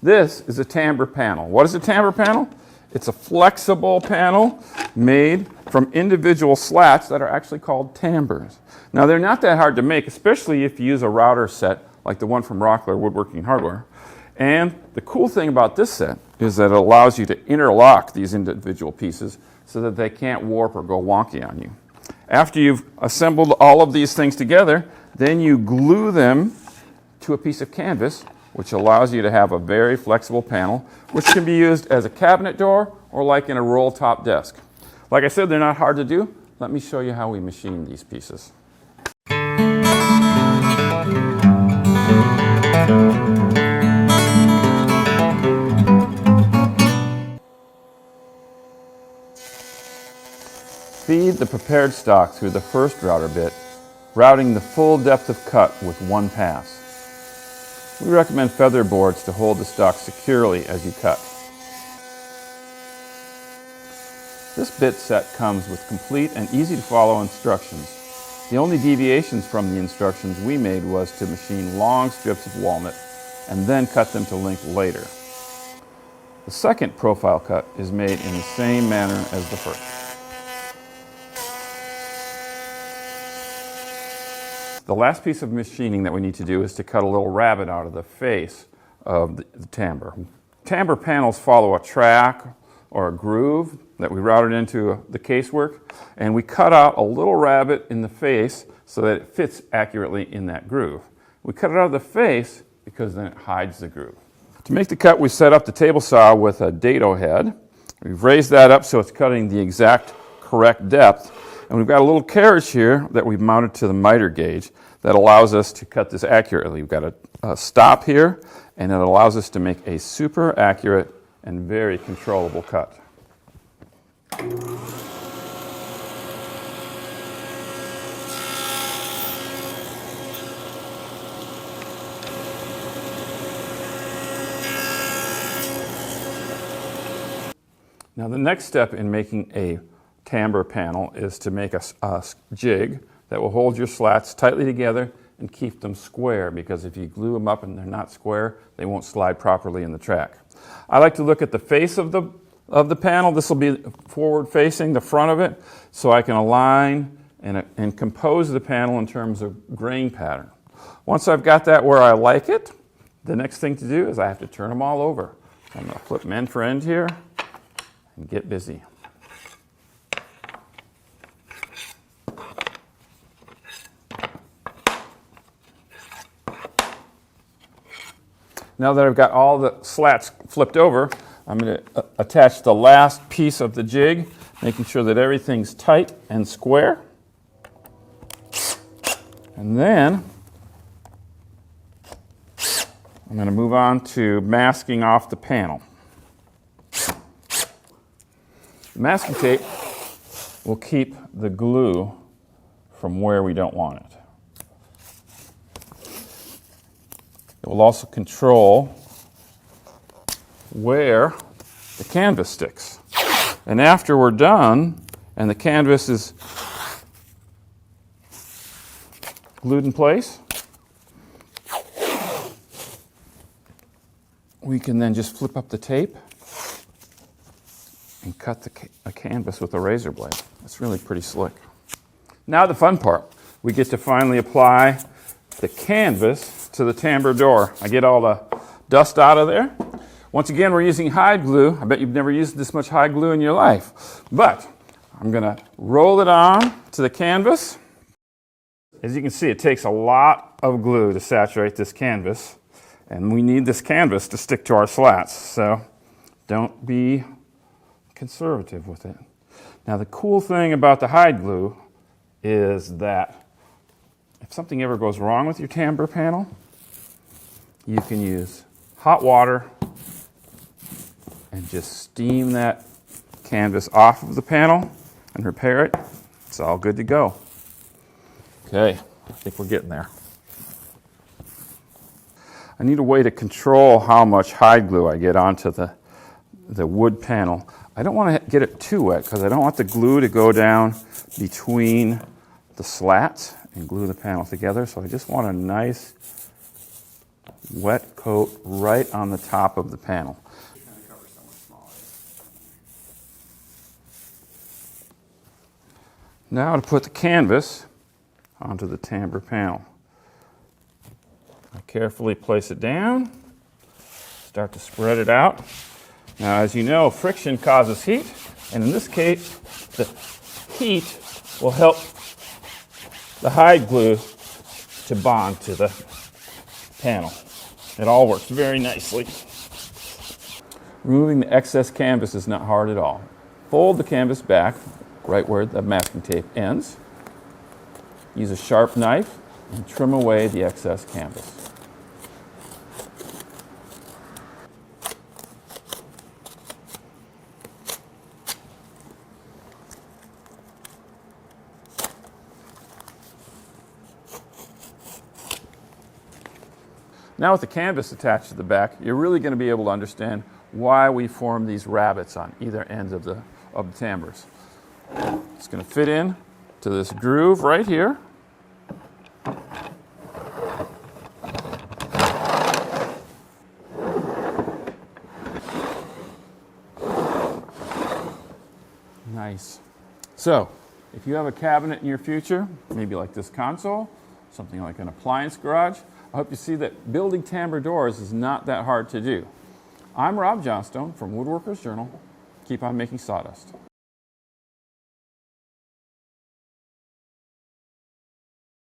This is a tambour panel. What is a tambour panel? It's a flexible panel made from individual slats that are actually called tambours. Now, they're not that hard to make, especially if you use a router set like the one from Rockler Woodworking Hardware. And the cool thing about this set is that it allows you to interlock these individual pieces so that they can't warp or go wonky on you. After you've assembled all of these things together, then you glue them to a piece of canvas, which allows you to have a very flexible panel, which can be used as a cabinet door or like in a roll-top desk. Like I said, they're not hard to do. Let me show you how we machine these pieces. Feed the prepared stock through the first router bit, routing the full depth of cut with one pass. We recommend feather boards to hold the stock securely as you cut. This bit set comes with complete and easy to follow instructions. The only deviations from the instructions we made was to machine long strips of walnut and then cut them to length later. The second profile cut is made in the same manner as the first. The last piece of machining that we need to do is to cut a little rabbet out of the face of the tambour. Tambour panels follow a track or a groove that we routed into the casework, and we cut out a little rabbet in the face so that it fits accurately in that groove. We cut it out of the face because then it hides the groove. To make the cut, we set up the table saw with a dado head. We've raised that up so it's cutting the exact correct depth. And we've got a little carriage here that we've mounted to the miter gauge that allows us to cut this accurately. We've got a stop here, and it allows us to make a super accurate and very controllable cut. Now, the next step in making a tambour panel is to make a jig that will hold your slats tightly together and keep them square, because if you glue them up and they're not square, they won't slide properly in the track. I like to look at the face of the panel. This will be forward facing, the front of it, so I can align and compose the panel in terms of grain pattern. Once I've got that where I like it, the next thing to do is I have to turn them all over. So I'm going to flip them end for end here and get busy. Now that I've got all the slats flipped over, I'm going to attach the last piece of the jig, making sure that everything's tight and square. And then I'm going to move on to masking off the panel. Masking tape will keep the glue from where we don't want it. It will also control where the canvas sticks. And after we're done and the canvas is glued in place, we can then just flip up the tape and cut the canvas with a razor blade. It's really pretty slick. Now the fun part. We get to finally apply the canvas to the tambour door. I get all the dust out of there. Once again, we're using hide glue. I bet you've never used this much hide glue in your life. But I'm going to roll it on to the canvas. As you can see, it takes a lot of glue to saturate this canvas, and we need this canvas to stick to our slats, so don't be conservative with it. Now, the cool thing about the hide glue is that if something ever goes wrong with your tambour panel, you can use hot water and just steam that canvas off of the panel and repair it. It's all good to go. Okay, I think we're getting there. I need a way to control how much hide glue I get onto the wood panel. I don't want to get it too wet because I don't want the glue to go down between the slats and glue the panel together. So I just want a nice wet coat right on the top of the panel. Now to put the canvas onto the tambour panel. I carefully place it down, start to spread it out. Now, as you know, friction causes heat, and in this case, the heat will help the hide glue to bond to the panel. It all works very nicely. Removing the excess canvas is not hard at all. Fold the canvas back right where the masking tape ends. Use a sharp knife and trim away the excess canvas. Now with the canvas attached to the back, you're really going to be able to understand why we form these rabbets on either ends of the tambours. It's going to fit in to this groove right here. Nice. So, if you have a cabinet in your future, maybe like this console, something like an appliance garage, I hope you see that building tambour doors is not that hard to do. I'm Rob Johnstone from Woodworker's Journal. Keep on making sawdust.